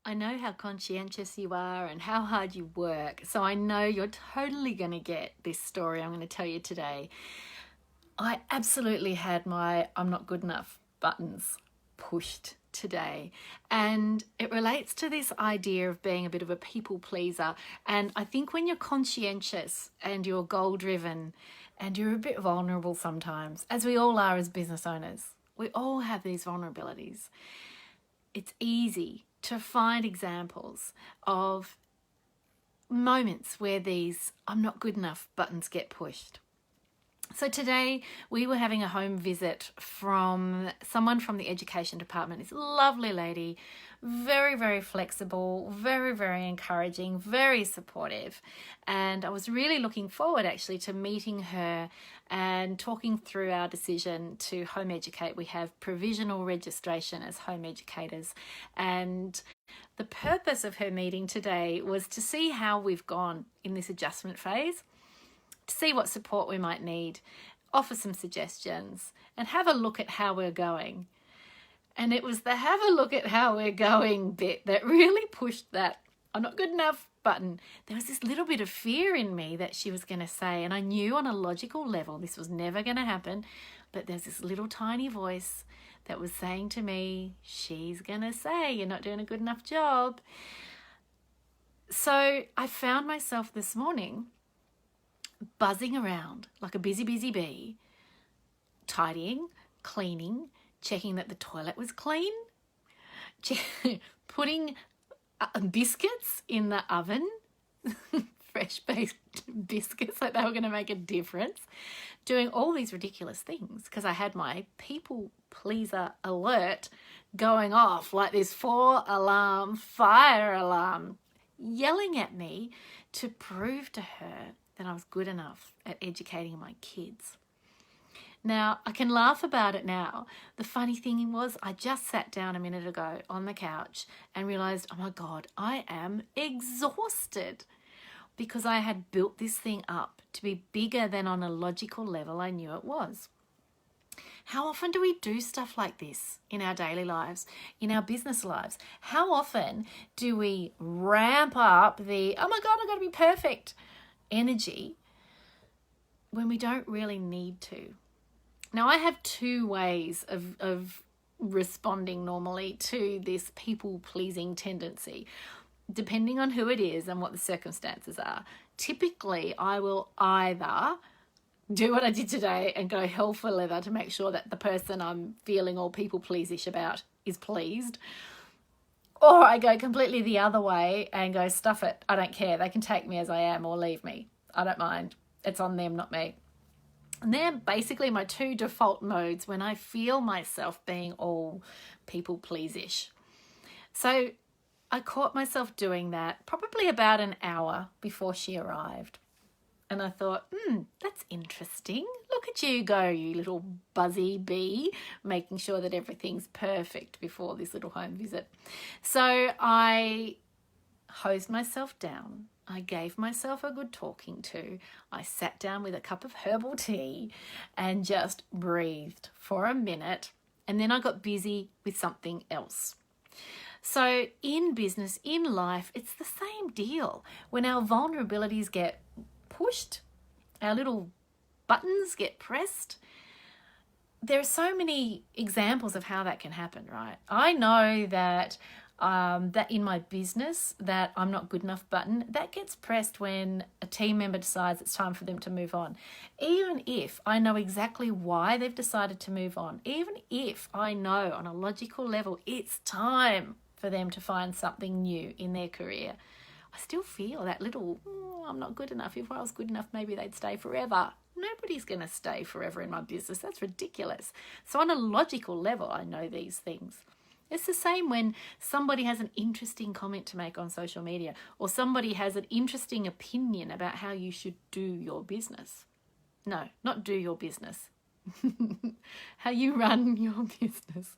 I know how conscientious you are and how hard you work, so I know you're totally going to get this story I'm going to tell you today. I absolutely had my I'm not good enough buttons pushed today, and it relates to this idea of being a bit of a people pleaser. And I think when you're conscientious and you're goal driven and you're a bit vulnerable sometimes, as we all are as business owners, we all have these vulnerabilities. It's easy to find examples of moments where these I'm not good enough buttons get pushed. So today we were having a home visit from someone from the education department. This lovely lady, very, very flexible, very, very encouraging, very supportive. And I was really looking forward actually to meeting her and talking through our decision to home educate. We have provisional registration as home educators. And the purpose of her meeting today was to see how we've gone in this adjustment phase, to see what support we might need, offer some suggestions, and have a look at how we're going. And it was the have a look at how we're going bit that really pushed that I'm not good enough button. There was this little bit of fear in me that she was going to say, and I knew on a logical level this was never going to happen, but there's this little tiny voice that was saying to me, she's going to say you're not doing a good enough job. So I found myself this morning buzzing around like a busy bee, tidying, cleaning, checking that the toilet was clean, putting biscuits in the oven, fresh baked biscuits, like they were going to make a difference, doing all these ridiculous things because I had my people pleaser alert going off like this 4-alarm fire alarm yelling at me to prove to her that I was good enough at educating my kids. Now, I can laugh about it now. The funny thing was I just sat down a minute ago on the couch and realised, oh my God, I am exhausted because I had built this thing up to be bigger than on a logical level I knew it was. How often do we do stuff like this in our daily lives, in our business lives? How often do we ramp up the, oh my God, I've got to be perfect energy when we don't really need to? Now, I have two ways of responding normally to this people-pleasing tendency, depending on who it is and what the circumstances are. Typically, I will either do what I did today and go hell for leather to make sure that the person I'm feeling all people-pleasish about is pleased, or I go completely the other way and go, stuff it, I don't care. They can take me as I am or leave me. I don't mind. It's on them, not me. And they're basically my two default modes when I feel myself being all people-pleasish. So I caught myself doing that probably about an hour before she arrived. And I thought, that's interesting. Look at you go, you little buzzy bee, making sure that everything's perfect before this little home visit. So I hosed myself down. I gave myself a good talking to. I sat down with a cup of herbal tea and just breathed for a minute. And then I got busy with something else. So in business, in life, it's the same deal. When our vulnerabilities get pushed, our little buttons get pressed, there are so many examples of how that can happen, right? I know that that in my business, that I'm not good enough button, that gets pressed when a team member decides it's time for them to move on. Even if I know exactly why they've decided to move on, even if I know on a logical level it's time for them to find something new in their career, I still feel that little, I'm not good enough. If I was good enough, maybe they'd stay forever. Nobody's going to stay forever in my business. That's ridiculous. So on a logical level, I know these things. It's the same when somebody has an interesting comment to make on social media, or somebody has an interesting opinion about how you should do your business. No, not do your business. How you run your business.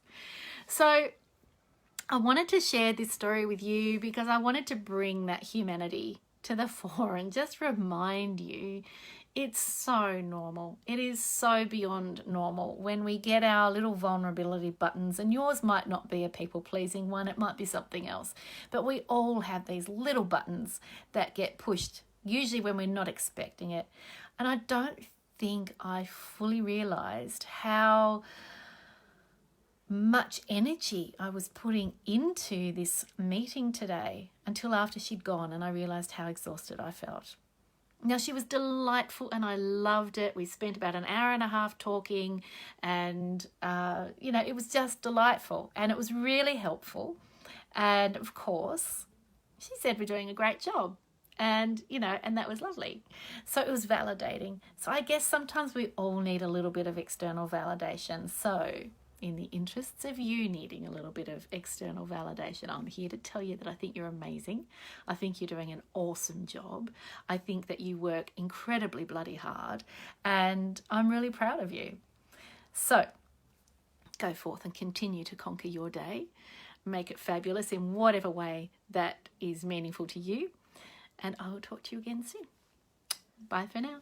So I wanted to share this story with you because I wanted to bring that humanity to the fore and just remind you It's so normal. It is so beyond normal when we get our little vulnerability buttons, and yours might not be a people-pleasing one, it might be something else. But we all have these little buttons that get pushed, usually when we're not expecting it. And I don't think I fully realized how much energy I was putting into this meeting today until after she'd gone, and I realized how exhausted I felt. Now, she was delightful and I loved it. We spent about an hour and a half talking, and, it was just delightful and it was really helpful. And of course, she said we're doing a great job, and that was lovely. So it was validating. So I guess sometimes we all need a little bit of external validation. So in the interests of you needing a little bit of external validation, I'm here to tell you that I think you're amazing. I think you're doing an awesome job. I think that you work incredibly bloody hard, and I'm really proud of you. So go forth and continue to conquer your day. Make it fabulous in whatever way that is meaningful to you. And I will talk to you again soon. Bye for now.